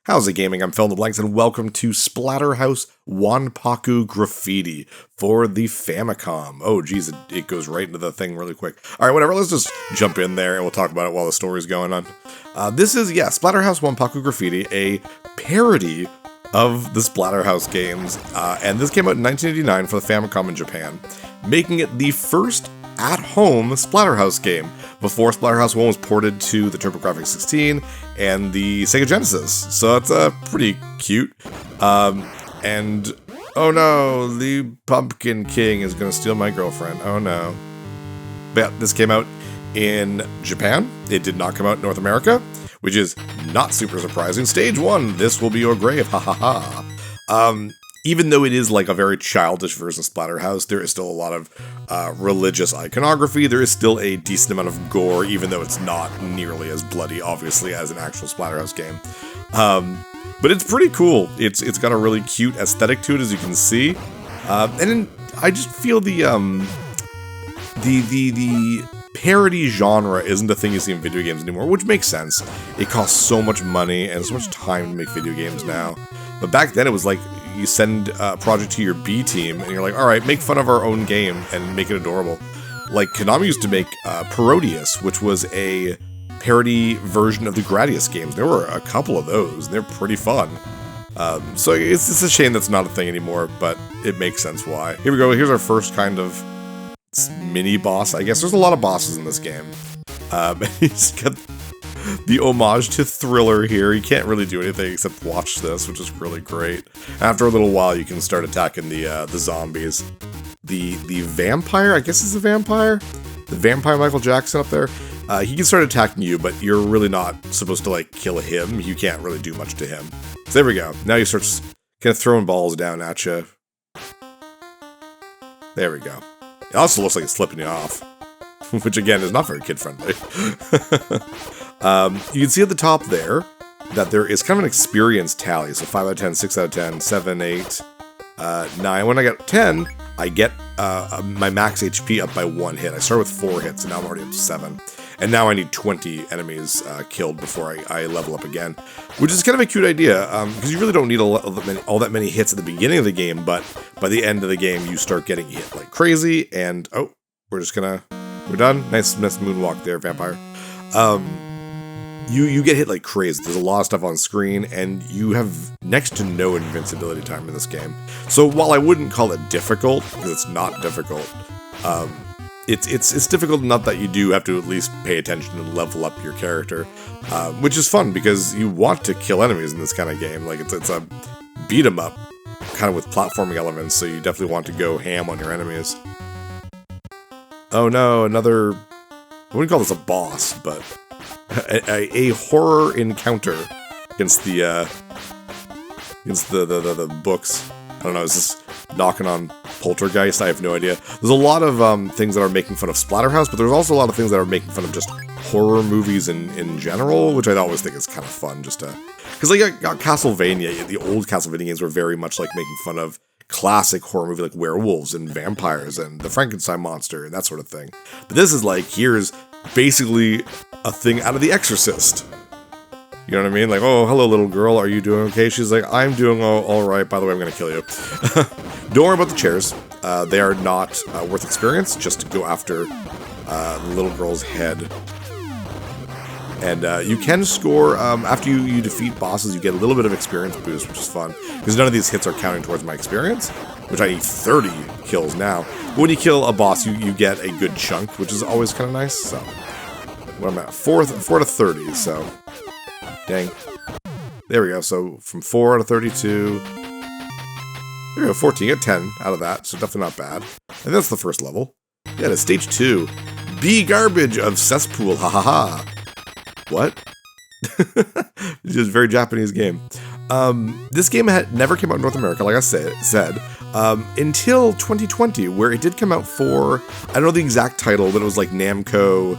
How's it gaming? I'm Phil in the Blanks, and welcome to Splatterhouse Wanpaku Graffiti for the Famicom. Oh geez, it goes right into the thing really quick. Alright, whatever, let's just jump in there and we'll talk about it while the story's going on. This is, Splatterhouse Wanpaku Graffiti, a parody of the Splatterhouse games, and this came out in 1989 for the Famicom in Japan, making it the first at-home Splatterhouse game, before Splatterhouse 1 was ported to the TurboGrafx 16 and the Sega Genesis. So it's pretty cute. And oh no, the Pumpkin King is gonna steal my girlfriend. Oh no. But yeah, this came out in Japan. It did not come out in North America, which is not super surprising. Stage 1, this will be your grave, ha ha ha. Even though it is like a very childish version of Splatterhouse, there is still a lot of religious iconography. There is still a decent amount of gore, even though it's not nearly as bloody, obviously, as an actual Splatterhouse game. But it's pretty cool. It's got a really cute aesthetic to it, as you can see. I just feel the parody genre isn't a thing you see in video games anymore, which makes sense. It costs so much money and so much time to make video games now. But back then it was like, you send a project to your B team, and you're like, alright, make fun of our own game and make it adorable. Like, Konami used to make Parodius, which was a parody version of the Gradius games. There were a couple of those, and they're pretty fun. So it's a shame that's not a thing anymore, but it makes sense why. Here we go, here's our first kind of mini-boss, I guess. There's a lot of bosses in this game. He's got the homage to Thriller here. You can't really do anything except watch this, which is really great. After a little while, you can start attacking the zombies. The vampire, I guess is a vampire? The vampire Michael Jackson up there. He can start attacking you, but you're really not supposed to, like, kill him. You can't really do much to him. So there we go. Now you start kind of throwing balls down at you. There we go. It also looks like it's slipping you off, which again is not very kid-friendly. You can see at the top there that there is kind of an experience tally. So 5 out of 10, 6 out of 10, 7, 8, 9. When I get 10, I get my max HP up by 1 hit. I started with 4 hits, and now I'm already up to 7. And now I need 20 enemies killed before I level up again, which is kind of a cute idea, because you really don't need all that many hits at the beginning of the game, but by the end of the game, you start getting hit like crazy, and oh, we're done. Nice moonwalk there, vampire. You get hit like crazy. There's a lot of stuff on screen, and you have next to no invincibility time in this game. So while I wouldn't call it difficult, because it's not difficult, it's difficult enough that you do have to at least pay attention and level up your character, which is fun because you want to kill enemies in this kind of game. Like it's a beat 'em up, kind of with platforming elements. So you definitely want to go ham on your enemies. Oh no, another. I wouldn't call this a boss, but a horror encounter against the books. I don't know, is this knocking on Poltergeist? I have no idea. There's a lot of things that are making fun of Splatterhouse, but there's also a lot of things that are making fun of just horror movies in general, which I always think is kind of fun, just to... Because like Castlevania, the old Castlevania games were very much like making fun of classic horror movie like werewolves and vampires and the Frankenstein monster and that sort of thing. But this is like, here's basically a thing out of The Exorcist. You know what I mean? Like, oh, hello little girl, are you doing okay? She's like, I'm doing all right. By the way, I'm gonna kill you. Don't worry about the chairs. They are not worth experience, just to go after the little girl's head. And you can score, after you defeat bosses, you get a little bit of experience boost, which is fun. Because none of these hits are counting towards my experience, which I need 30 kills now. But when you kill a boss, you get a good chunk, which is always kind of nice. So, what am I at? 4 to 30, so... Dang. There we go, so from 4 out of 32... There we go, 14, get 10 out of that, so definitely not bad. And that's the first level. Yeah, it's stage 2. Be garbage of cesspool, ha ha ha. What? It's just a very Japanese game. This game never came out in North America, like I said, until 2020, where it did come out for, I don't know the exact title, but it was like Namco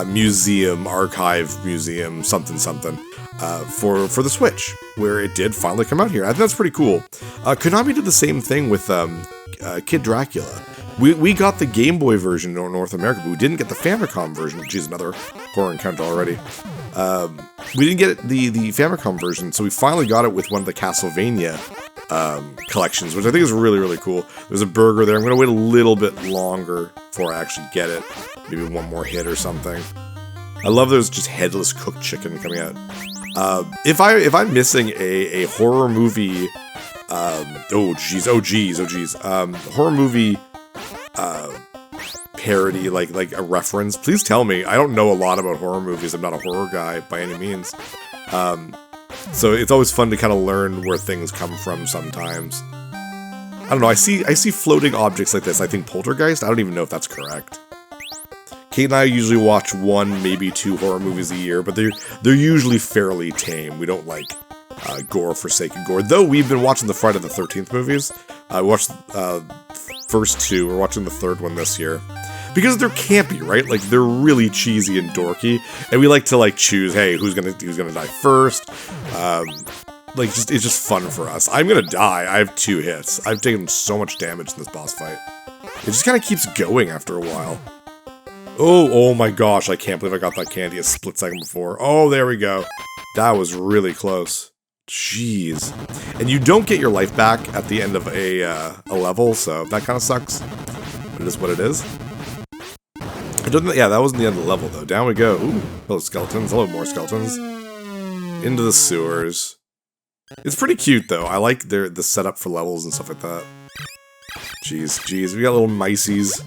Museum, Archive Museum, something, for the Switch, where it did finally come out here. I think that's pretty cool. Konami did the same thing with Kid Dracula. We got the Game Boy version in North America, but we didn't get the Famicom version, which is another horror encounter already. We didn't get the Famicom version, so we finally got it with one of the Castlevania collections, which I think is really, really cool. There's a burger there. I'm going to wait a little bit longer before I actually get it. Maybe one more hit or something. I love there's just headless cooked chicken coming out. If I'm missing a horror movie, horror movie parody, like a reference, please tell me. I don't know a lot about horror movies. I'm not a horror guy by any means. So it's always fun to kind of learn where things come from sometimes. I don't know, I see floating objects like this. I think Poltergeist? I don't even know if that's correct. Kate and I usually watch 1, maybe 2 horror movies a year, but they're usually fairly tame. We don't like gore for sake of gore. Though we've been watching the Friday the 13th movies. I watched first 2. We're watching the 3rd one this year. Because they're campy, right? Like, they're really cheesy and dorky, and we like to, choose, hey, who's gonna die first? It's just fun for us. I'm gonna die. I have 2 hits. I've taken so much damage in this boss fight. It just kind of keeps going after a while. Oh my gosh, I can't believe I got that candy a split second before. Oh, there we go. That was really close. Jeez. And you don't get your life back at the end of a level, so that kind of sucks. But it is what it is. Yeah, that wasn't the end of the level, though. Down we go. Ooh, hello, skeletons. Hello, more skeletons. Into the sewers. It's pretty cute, though. I like the setup for levels and stuff like that. Jeez. We got little miceys.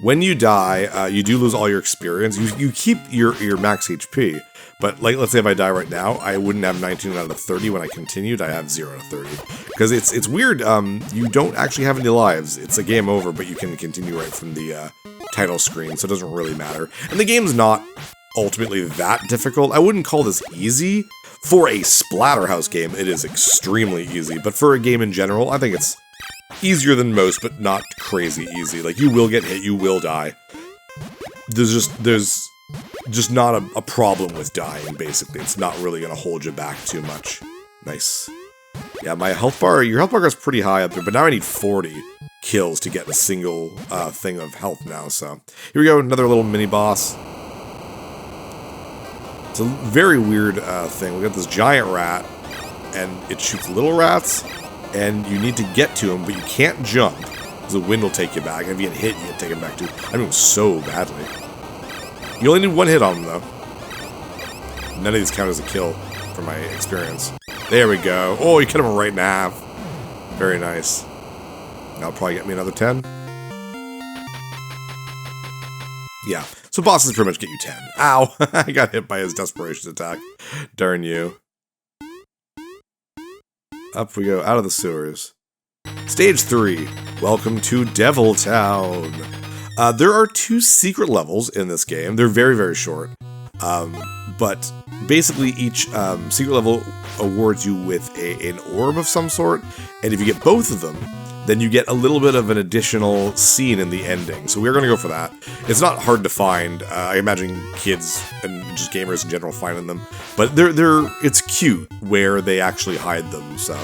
When you die, you do lose all your experience. You keep your max HP. But, let's say if I die right now, I wouldn't have 19 out of 30 when I continued. I have 0 out of 30. Because it's weird. You don't actually have any lives. It's a game over, but you can continue right from the title screen, so it doesn't really matter. And the game's not ultimately that difficult. I wouldn't call this easy. For a Splatterhouse game, it is extremely easy. But for a game in general, I think it's easier than most, but not crazy easy. You will get hit, you will die. There's just not a problem with dying, basically. It's not really going to hold you back too much. Nice. Yeah, your health bar is pretty high up there, but now I need 40 kills to get a single thing of health now, so. Here we go, another little mini-boss. It's a very weird thing. We got this giant rat, and it shoots little rats, and you need to get to him, but you can't jump, because the wind will take you back, and if you get hit, you get taken back too. I'm doing so badly. You only need 1 hit on them, though. None of these count as a kill, from my experience. There we go. Oh, you cut him right in half. Very nice. That'll probably get me another 10. Yeah, so bosses pretty much get you 10. Ow! I got hit by his desperation attack. Darn you. Up we go, out of the sewers. Stage 3. Welcome to Devil Town. There are 2 secret levels in this game. They're very, very short. But basically each secret level awards you with an orb of some sort. And if you get both of them, then you get a little bit of an additional scene in the ending. So we're going to go for that. It's not hard to find. I imagine kids and just gamers in general finding them. But it's cute where they actually hide them. So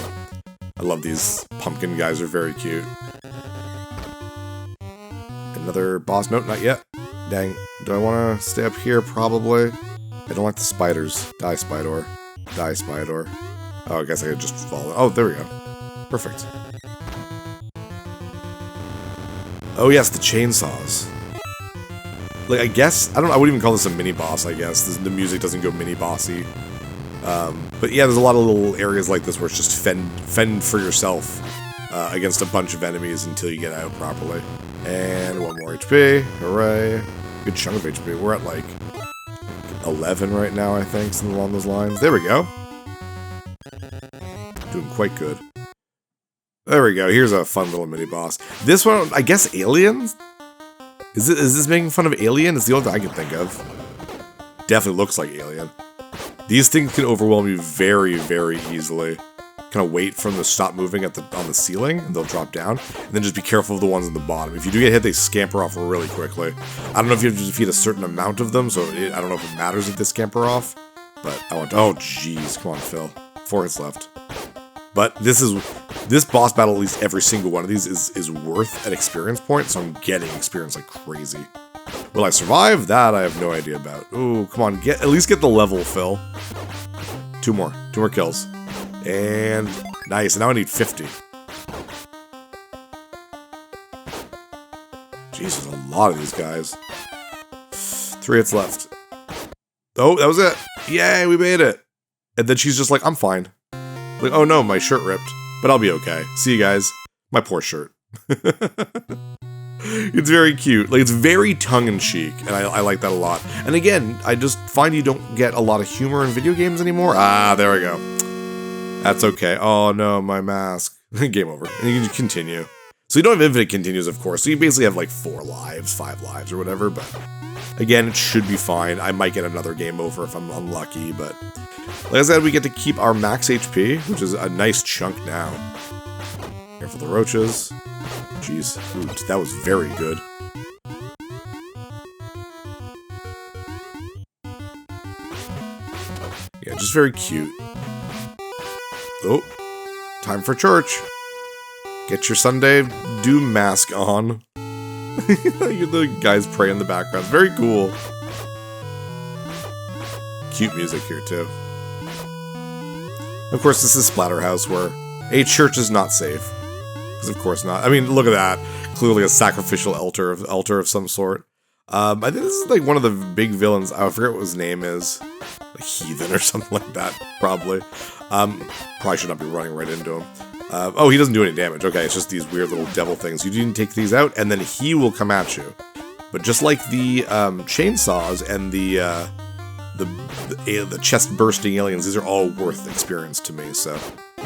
I love these pumpkin guys. Are very cute. Another boss? Nope, not yet. Dang. Do I want to stay up here? Probably. I don't like the spiders. Die, Spider. Die, Spider. Oh, I guess I could just follow. Oh, there we go. Perfect. Oh, yes, the chainsaws. I guess, I wouldn't even call this a mini-boss, I guess. The music doesn't go mini-bossy. But yeah, there's a lot of little areas like this where it's just fend for yourself against a bunch of enemies until you get out properly. And 1 more HP. Hooray. Good chunk of HP. We're at 11 right now, I think, something along those lines. There we go. Doing quite good. There we go. Here's a fun little mini-boss. This one, I guess aliens? Is this making fun of Alien? It's the only thing I can think of. Definitely looks like Alien. These things can overwhelm you very, very easily. Kind of wait for them to stop moving on the ceiling, and they'll drop down. And then just be careful of the ones on the bottom. If you do get hit, they scamper off really quickly. I don't know if you have to defeat a certain amount of them, so I don't know if it matters if they scamper off. But I want to... Oh, jeez. Come on, Phil. 4 hits left. But this is This boss battle, at least every single one of these, is worth an experience point, so I'm getting experience like crazy. Will I survive? That I have no idea about. Ooh, come on, at least get the level, Phil. Two more kills. And nice, and now I need 50. Jeez, there's a lot of these guys. 3 hits left. Oh, that was it. Yay, we made it. And then she's just like, I'm fine. Like, oh no, my shirt ripped. But I'll be okay. See you guys. My poor shirt. It's very cute. Like, it's very tongue-in-cheek, and I like that a lot. And again, I just find you don't get a lot of humor in video games anymore. Ah, there we go. That's okay. Oh no, my mask. Game over. And you can continue. So you don't have infinite continues, of course. So you basically have like 4 lives, 5 lives, or whatever. But again, it should be fine. I might get another game over if I'm unlucky, but like I said, we get to keep our max HP, which is a nice chunk now. Careful the roaches. Jeez, ooh, that was very good. Yeah, just very cute. Oh, time for church. Get your Sunday Doom mask on. The guys pray in the background. Very cool. Cute music here, too. Of course, this is Splatterhouse, where a church is not safe. Because of course not. I mean, look at that. Clearly a sacrificial altar of some sort. I think this is like one of the big villains. I forget what his name is. Like Heathen or something like that, probably. Probably should not be running right into him. Oh, he doesn't do any damage. Okay, it's just these weird little devil things. You need to take these out, and then he will come at you. But just like the chainsaws and the chest-bursting aliens, these are all worth experience to me, so...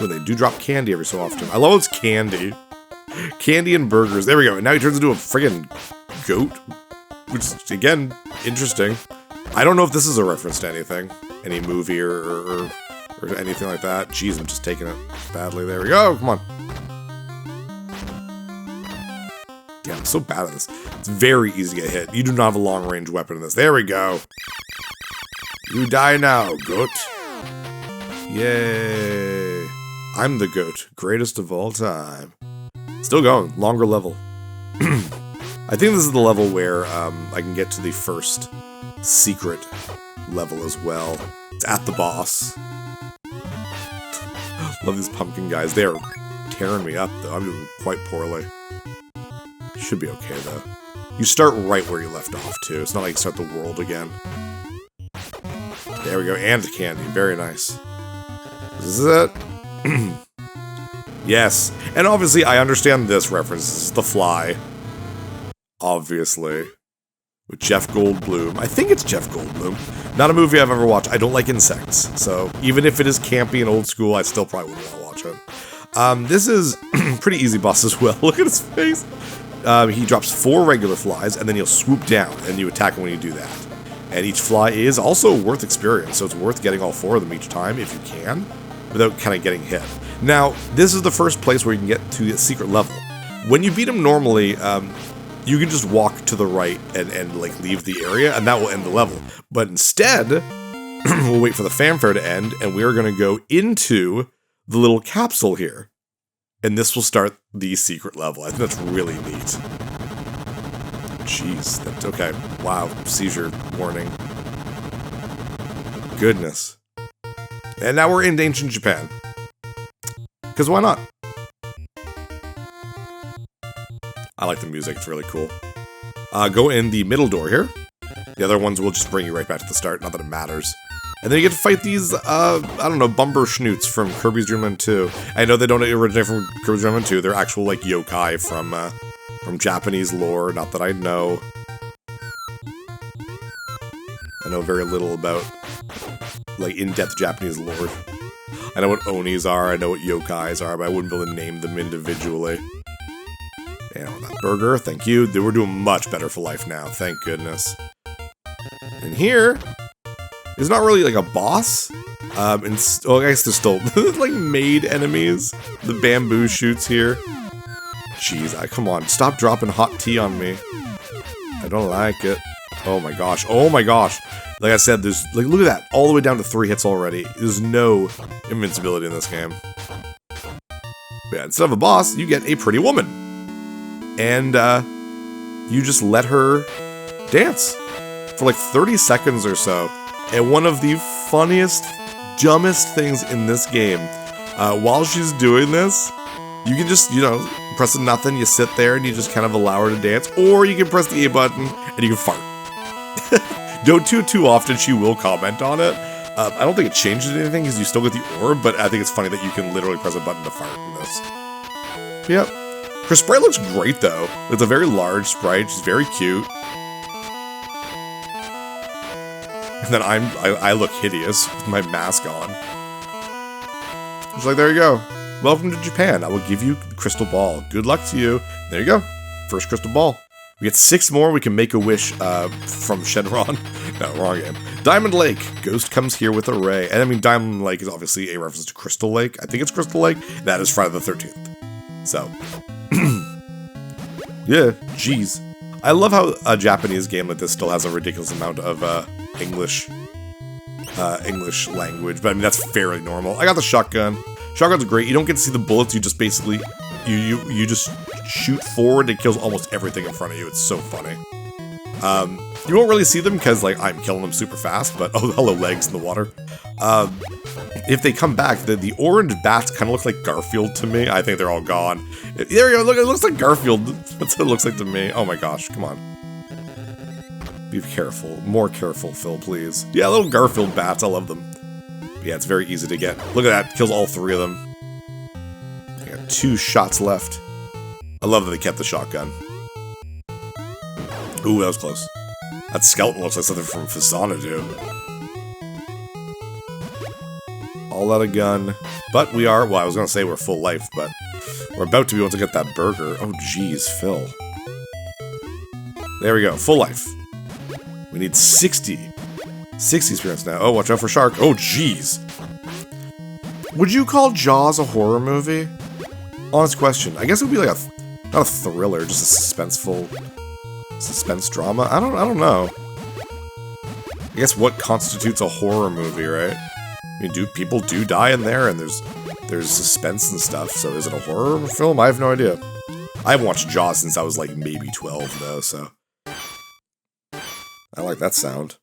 Ooh, they do drop candy every so often. I love it's candy. Candy and burgers. There we go. And now he turns into a friggin' goat. Which is, again, interesting. I don't know if this is a reference to anything. Any movie or anything like that. Jeez, I'm just taking it badly. There we go. Come on. Damn, I'm so bad at this. It's very easy to get hit. You do not have a long-range weapon in this. There we go. You die now, goat. Yay. I'm the goat. Greatest of all time. Still going. Longer level. I think this is the level where I can get to the first secret level as well. It's at the boss. Love these pumpkin guys. They are tearing me up, though. I'm doing quite poorly. Should be okay, though. You start right where you left off, too. It's not like you start the world again. There we go. And candy. Very nice. This is it. Yes. And obviously, I understand this reference. This is The Fly. Obviously. With Jeff Goldblum. I think it's Jeff Goldblum. Not a movie I've ever watched. I don't like insects. So, even if it is campy and old school, I still probably wouldn't want to watch it. This is pretty easy boss as well. Look at his face. He drops 4 regular flies, and then he'll swoop down, and you attack him when you do that. And each fly is also worth experience, so it's worth getting all 4 of them each time, if you can, without kind of getting hit. Now, this is the first place where you can get to the secret level. When you beat him normally, you can just walk to the right and like, leave the area, and that will end the level. But instead, we'll wait for the fanfare to end, and we are going to go into the little capsule here. And this will start the secret level. I think that's really neat. Jeez, that's okay. Wow, seizure warning. Goodness. And now we're in ancient Japan. Because why not? I like the music, it's really cool. Go in the middle door here. The other ones will just bring you right back to the start, not that it matters. And then you get to fight these, I don't know, bumper schnoots from Kirby's Dream Land 2. I know they don't originate from Kirby's Dream Land 2, they're actual, like, yokai from Japanese lore, not that I know. I know very little about, like, in-depth Japanese lore. I know what onis are, I know what yokais are, but I wouldn't be able to name them individually. And that burger, thank you. We're doing much better for life now, thank goodness. And here is not really like a boss. I guess there's still like maid enemies. The bamboo shoots here. Jeez, come on, stop dropping hot tea on me. I don't like it. Oh my gosh, oh my gosh. Like I said, there's, like, look at that, all the way down to 3 hits already. There's no invincibility in this game. Yeah, instead of a boss, you get a pretty woman. And you just let her dance for like 30 seconds or so. And one of the funniest, dumbest things in this game, while she's doing this, you can just, press nothing, you sit there and you just kind of allow her to dance, or you can press the A button and you can fart. Don't do it too often, she will comment on it. I don't think it changes anything because you still get the orb, but I think it's funny that you can literally press a button to fart in this. Yep. Her sprite looks great though. It's a very large sprite, she's very cute. And then I look hideous with my mask on. She's like, there you go. Welcome to Japan. I will give you the crystal ball. Good luck to you. There you go. First crystal ball. We get 6 more. We can make a wish from Shenron. No, wrong game. Diamond Lake. Ghost comes here with a ray. And I mean, Diamond Lake is obviously a reference to Crystal Lake. I think it's Crystal Lake. That is Friday the 13th. So, yeah, jeez. I love how a Japanese game like this still has a ridiculous amount of English language. But I mean, that's fairly normal. I got the shotgun. Shotgun's great. You don't get to see the bullets. You just basically, you just shoot forward. It kills almost everything in front of you. It's so funny. You won't really see them because, like, I'm killing them super fast, but, oh, hello, legs in the water. If they come back, the orange bats kind of look like Garfield to me. I think they're all gone. There you go, look, it looks like Garfield. That's what it looks like to me. Oh my gosh, come on. Be careful. More careful, Phil, please. Yeah, little Garfield bats, I love them. Yeah, it's very easy to get. Look at that, kills all 3 of them. I got 2 shots left. I love that they kept the shotgun. Ooh, that was close. That skeleton looks like something from Xanadu. All out of gun. But we are, well, I was going to say we're full life, but we're about to be able to get that burger. Oh, geez, Phil. There we go, full life. We need 60. 60 experience now. Oh, watch out for shark. Oh, jeez. Would you call Jaws a horror movie? Honest question. I guess it would be like not a thriller, just a suspenseful suspense drama. I don't know. I guess what constitutes a horror movie, right? I mean, people do die in there, and there's suspense and stuff. So is it a horror film? I have no idea. I haven't watched Jaws since I was like maybe 12 though, so I like that sound.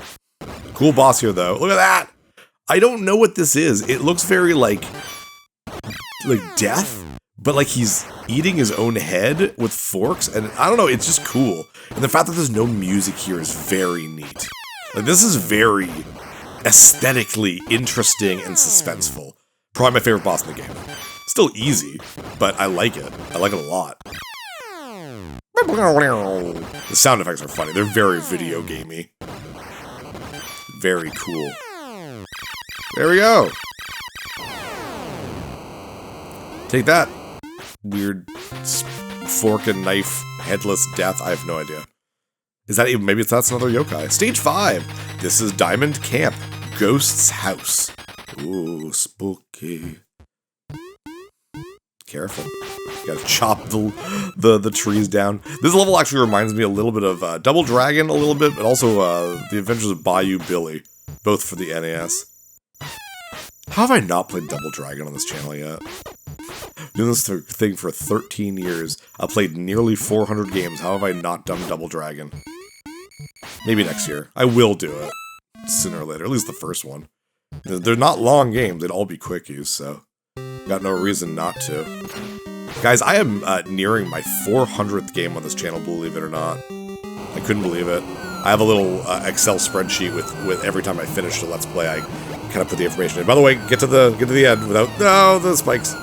Cool boss here though. Look at that! I don't know what this is. It looks very like death, but like he's eating his own head with forks, and I don't know, it's just cool. And the fact that there's no music here is very neat. Like, this is very aesthetically interesting and suspenseful. Probably my favorite boss in the game. Still easy, but I like it. I like it a lot. The sound effects are funny. They're very video gamey. Very cool. There we go. Take that. Weird fork and knife, headless death. I have no idea. Is that even, maybe that's another yokai. Stage 5. This is Diamond Camp. Ghost's house. Ooh, spooky. Careful. You gotta chop the trees down. This level actually reminds me a little bit of Double Dragon, a little bit, but also The Adventures of Bayou Billy, both for the NES. How have I not played Double Dragon on this channel yet? Doing this thing for 13 years. I've played nearly 400 games. How have I not done Double Dragon? Maybe next year. I will do it. Sooner or later. At least the first one. They're not long games. They'd all be quickies, so got no reason not to. Guys, I am nearing my 400th game on this channel, believe it or not. I couldn't believe it. I have a little Excel spreadsheet with every time I finish the Let's Play, I kind of put the information in. By the way, get to the end without the spikes.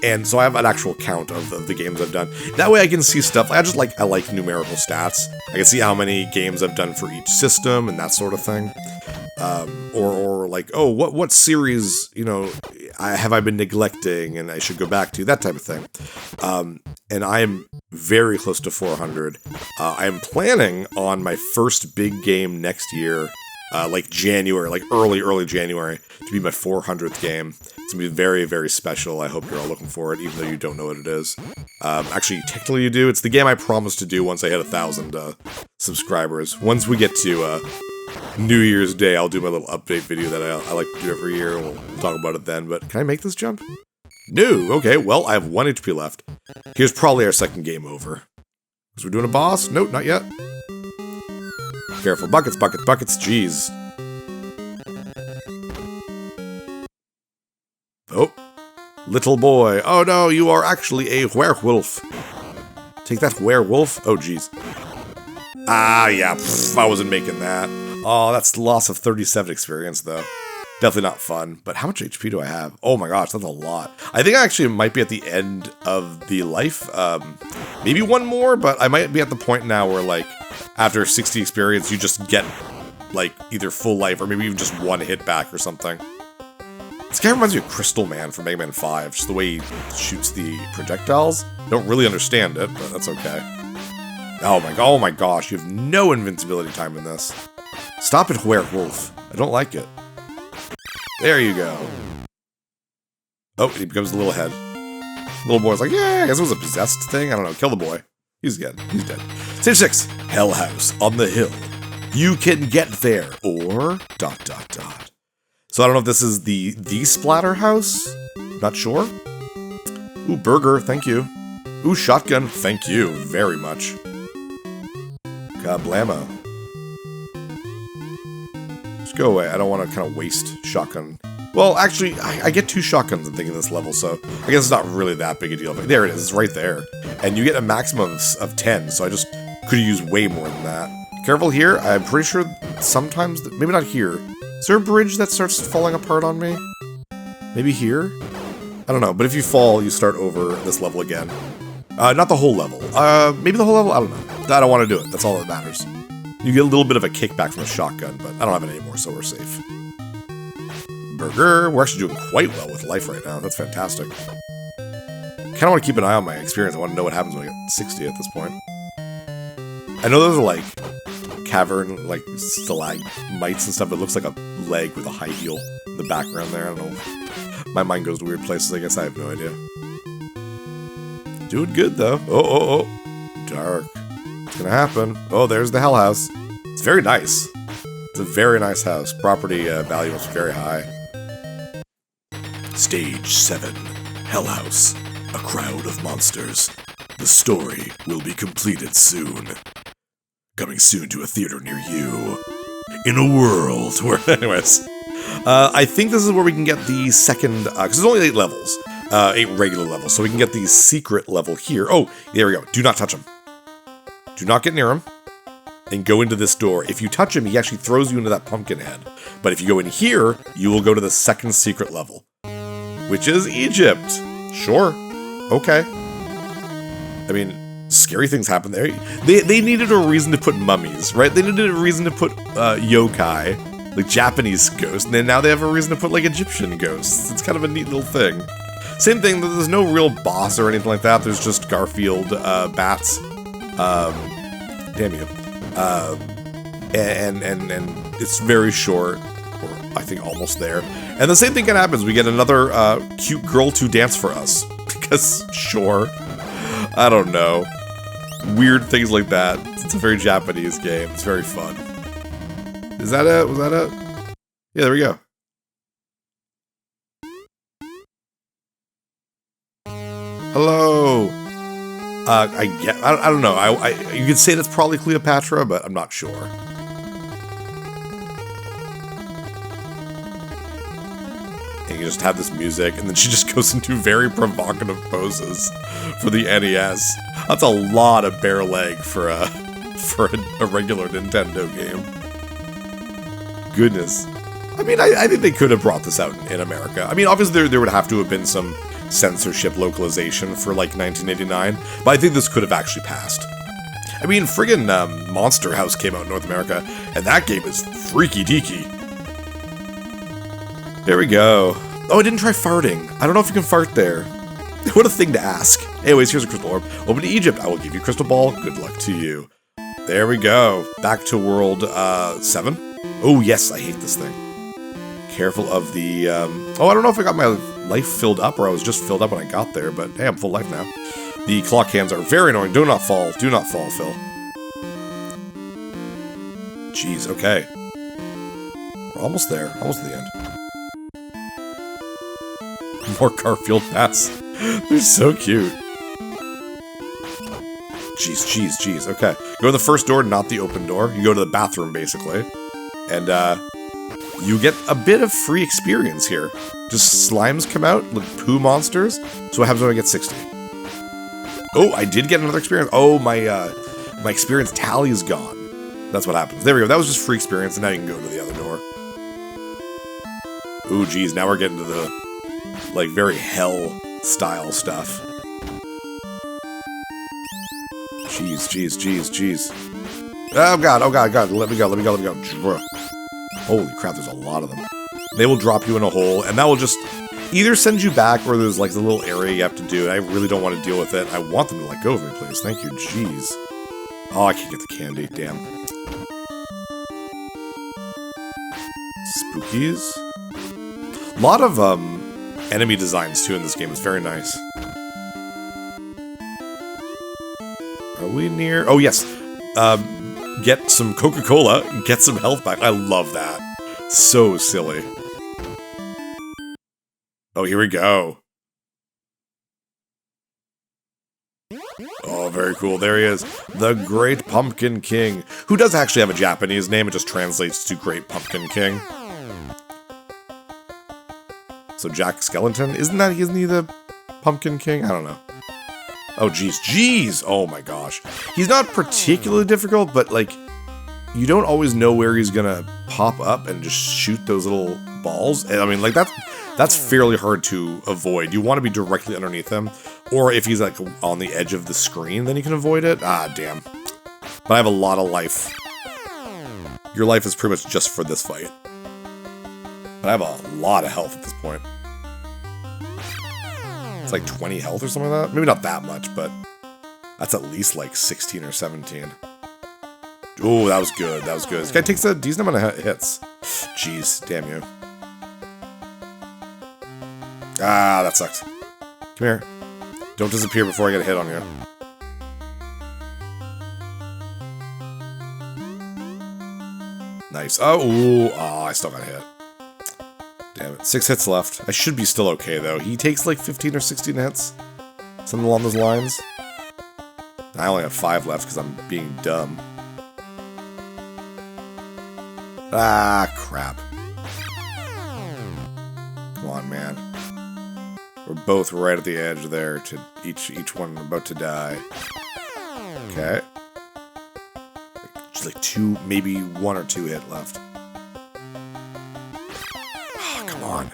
And so I have an actual count of the games I've done. That way I can see stuff. I like numerical stats. I can see how many games I've done for each system and that sort of thing. Or like, oh, what series, have I been neglecting and I should go back to, that type of thing. And I am very close to 400. I am planning on my first big game next year, like January, like early January, to be my 400th game. It's gonna be very, very special. I hope you're all looking for it, even though you don't know what it is. Actually, technically you do. It's the game I promised to do once I hit 1,000 subscribers. Once we get to New Year's Day, I'll do my little update video that I like to do every year, and we'll talk about it then. But can I make this jump? No, okay, well, I have 1 HP left. Here's probably our second game over. Because we're doing a boss? Nope, not yet. Careful, buckets, buckets, buckets, jeez. Oh, little boy. Oh no, you are actually a werewolf. Take that, werewolf. Oh, jeez. Ah, yeah, pff, I wasn't making that. Oh, that's loss of 37 experience, though. Definitely not fun. But how much HP do I have? Oh my gosh, that's a lot. I think I actually might be at the end of the life. Maybe 1 more, but I might be at the point now where, like, after 60 experience, you just get, like, either full life or maybe even just 1 hit back or something. This guy reminds me of Crystal Man from Mega Man 5, just the way he shoots the projectiles. Don't really understand it, but that's okay. Oh my gosh, you have no invincibility time in this. Stop it, werewolf. I don't like it. There you go. Oh, he becomes a little head. Little boy's like, yeah, I guess it was a possessed thing. I don't know, kill the boy. He's dead. He's dead. Stage 6. Hell House on the hill. You can get there, or ... So I don't know if this is the Splatterhouse. Not sure. Ooh, burger, thank you. Ooh, shotgun, thank you very much. God blammo. Just go away. I don't want to kind of waste shotgun. Well, actually, I get 2 shotguns, I think, in this level, so I guess it's not really that big a deal. But there it is. It's right there. And you get a maximum of 10, so I just could have used way more than that. Careful here. I'm pretty sure sometimes... Maybe not here. Is there a bridge that starts falling apart on me? Maybe here? I don't know, but if you fall, you start over this level again. Not the whole level. Maybe the whole level? I don't know. I don't want to do it. That's all that matters. You get a little bit of a kickback from a shotgun, but I don't have it anymore, so we're safe. Burger. We're actually doing quite well with life right now. That's fantastic. Kind of want to keep an eye on my experience. I want to know what happens when I get 60 at this point. I know those are like cavern, like stalagmites and stuff. It looks like a leg with a high heel in the background there. I don't know. My mind goes to weird places. I guess I have no idea. Doing good though. Oh. Dark. What's gonna happen? Oh, there's the Hell House. It's very nice. It's a very nice house. Property value is very high. Stage 7. Hell House. A crowd of monsters. The story will be completed soon. Coming soon to a theater near you. In a world where... Anyways. I think this is where we can get the second... Because there's only 8 levels. 8 regular levels. So we can get the secret level here. Oh, there we go. Do not touch him. Do not get near him. And go into this door. If you touch him, he actually throws you into that pumpkin head. But if you go in here, you will go to the second secret level. Which is Egypt. Sure. Okay. I mean, scary things happen there. They needed a reason to put mummies, right? They needed a reason to put yokai, like Japanese ghosts, and then now they have a reason to put like Egyptian ghosts. It's kind of a neat little thing. Same thing, there's no real boss or anything like that. There's just Garfield bats. Damn you. And it's very short, or I think almost there. And the same thing kind of happens. We get another cute girl to dance for us. Because, sure. I don't know. Weird things like that. It's a very Japanese game. It's very fun. Is that it? Was that it? Yeah, there we go. Hello. I don't know. You could say that's probably Cleopatra, but I'm not sure. And you just have this music, and then she just goes into very provocative poses for the NES. That's a lot of bare leg for a regular Nintendo game. Goodness. I mean, I think they could have brought this out in America. I mean, obviously there would have to have been some censorship localization for like 1989, but I think this could have actually passed. I mean, friggin' Monster House came out in North America, and that game is freaky deaky. There we go. Oh, I didn't try farting. I don't know if you can fart there. What a thing to ask. Anyways, here's a crystal orb. Open to Egypt. I will give you a crystal ball. Good luck to you. There we go. Back to world 7. Oh, yes, I hate this thing. Careful of the... Oh, I don't know if I got my life filled up or I was just filled up when I got there, but hey, I'm full life now. The clock hands are very annoying. Do not fall. Do not fall, Phil. Jeez, okay. We're almost there. Almost to the end. more Garfield masks. They're so cute. Jeez. Okay. Go to the first door, not the open door. You go to the bathroom, basically. And, you get a bit of free experience here. Just slimes come out, like poo monsters. So what happens when I get 60? Oh, I did get another experience. Oh, my experience tally is gone. That's what happens. There we go. That was just free experience, and now you can go to the other door. Ooh, geez. Now we're getting to the, like, very hell-style stuff. Jeez. Oh, God. Let me go. Holy crap, there's a lot of them. They will drop you in a hole, and that will just either send you back, or there's, like, a little area you have to do. I really don't want to deal with it. I want them to let go of me, please. Thank you. Jeez. Oh, I can't get the candy. Damn. Spookies. A lot of enemy designs too in this game. It's very nice. Are we near? Oh yes. Get some Coca-Cola. Get some health back. I love that. So silly. Oh, here we go. Oh, very cool. There he is. The Great Pumpkin King. Who does actually have a Japanese name. It just translates to Great Pumpkin King. So Jack Skellington? Isn't he the Pumpkin King? I don't know. Oh, jeez. Oh my gosh. He's not particularly difficult, but like, you don't always know where he's gonna pop up and just shoot those little balls. And I mean, like, that's fairly hard to avoid. You want to be directly underneath him, or if he's like on the edge of the screen, then you can avoid it. Ah, damn. But I have a lot of life. Your life is pretty much just for this fight. But I have a lot of health at this point. It's like 20 health or something like that. Maybe not that much, but that's at least like 16 or 17. Oh, that was good. This guy takes a decent amount of hits. Jeez, damn you. Ah, that sucked. Come here. Don't disappear before I get a hit on you. Nice. Oh, I still got hit. Damn it. 6 hits left. I should be still okay, though. He takes like 15 or 16 hits. Something along those lines. I only have 5 left because I'm being dumb. Ah, crap. Come on, man. We're both right at the edge there. To each one about to die. Okay. Just like 2, maybe 1 or 2 hit left. On.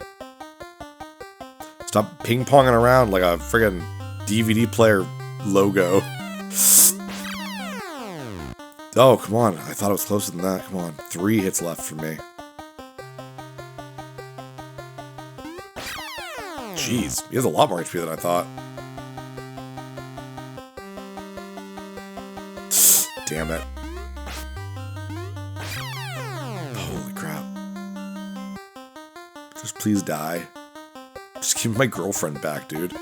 Stop ping-ponging around like a friggin' DVD player logo. Oh, come on. I thought it was closer than that. Come on. 3 hits left for me. Jeez. He has a lot more HP than I thought. Damn it. Holy crap. Just please die. Just give my girlfriend back, dude.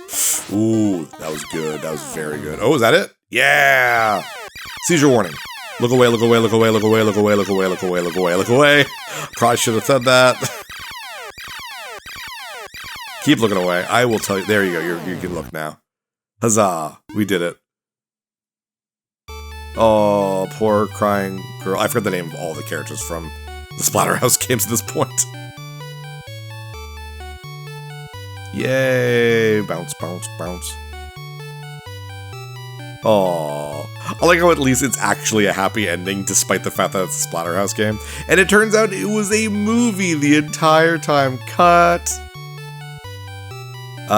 Ooh, that was good. That was very good. Oh, is that it? Yeah! Seizure warning. Look away, look away, look away, look away, look away, look away, look away, look away, look away. Probably should have said that. Keep looking away. I will tell you. There you go. You can look now. Huzzah. We did it. Oh, poor crying girl. I forgot the name of all the characters from the Splatterhouse games at this point. Yay! Bounce, bounce, bounce. Oh, I like how at least it's actually a happy ending, despite the fact that it's a Splatterhouse game. And it turns out it was a movie the entire time. Cut.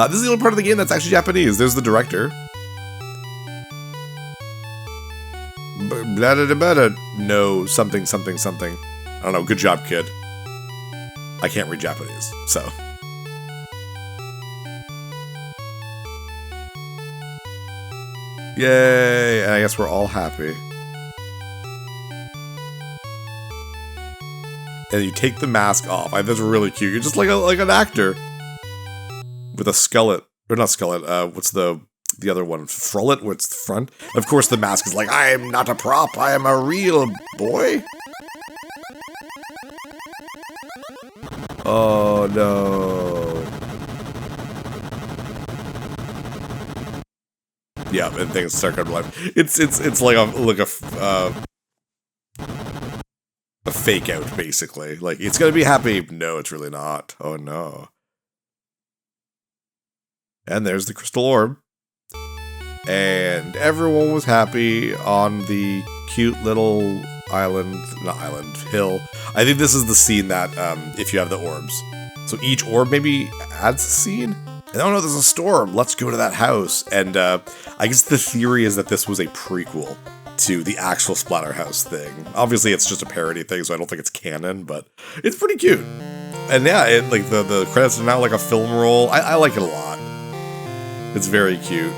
This is the only part of the game that's actually Japanese. There's the director. No, something, something, something. I don't know. Good job, kid. I can't read Japanese, so. Yay! And I guess we're all happy. And you take the mask off. That's really cute. You're just like an actor with a skullet, or not skullet. What's the other one? Frullet. What's the front? Of course, the mask is like, I am not a prop. I am a real boy. Oh no! Yeah, and things start coming to life. It's like a fake out, basically. Like, it's gonna be happy. No, it's really not. Oh no. And there's the crystal orb. And everyone was happy on the cute little hill. I think this is the scene that, if you have the orbs. So each orb maybe adds a scene? And oh no, there's a storm, let's go to that house. And I guess the theory is that this was a prequel to the actual Splatterhouse thing. Obviously it's just a parody thing, so I don't think it's canon, but it's pretty cute. And yeah, like the credits are now like a film roll. I like it a lot. It's very cute.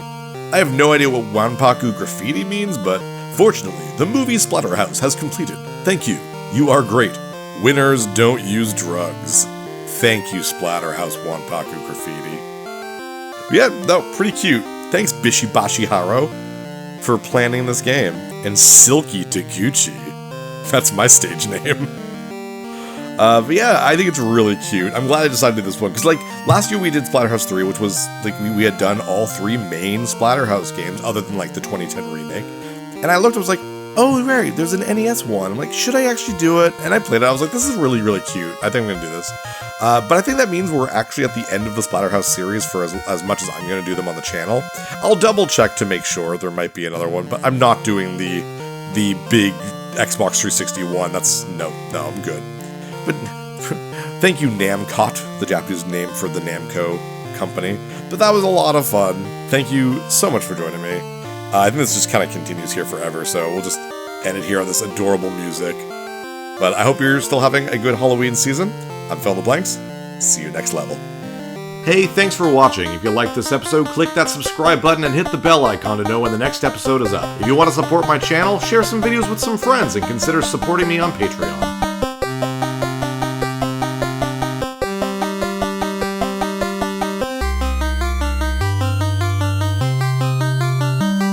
I have no idea what Wanpaku Graffiti means, but fortunately, the movie Splatterhouse has completed. Thank you. You are great. Winners don't use drugs. Thank you, Splatterhouse Wanpaku Graffiti. Yeah, no, pretty cute. Thanks, Bishibashi Haro, for planning this game. And Silky Taguchi. That's my stage name. But yeah, I think it's really cute. I'm glad I decided to do this one, because like, last year we did Splatterhouse 3, which was, like, we had done all 3 main Splatterhouse games, other than, like, the 2010 remake. And I looked, I was like, oh, right, there's an NES one. I'm like, should I actually do it? And I played it, I was like, this is really, really cute. I think I'm gonna do this. But I think that means we're actually at the end of the Splatterhouse series for as much as I'm gonna do them on the channel. I'll double check to make sure there might be another one, but I'm not doing the big Xbox 360 one. No, I'm good. But thank you, Namcot, the Japanese name for the Namco company. But that was a lot of fun. Thank you so much for joining me. I think this just kind of continues here forever, so we'll just end it here on this adorable music. But I hope you're still having a good Halloween season. I'm Fill in the Blanks. See you next level. Hey, thanks for watching. If you liked this episode, click that subscribe button and hit the bell icon to know when the next episode is up. If you want to support my channel, share some videos with some friends and consider supporting me on Patreon.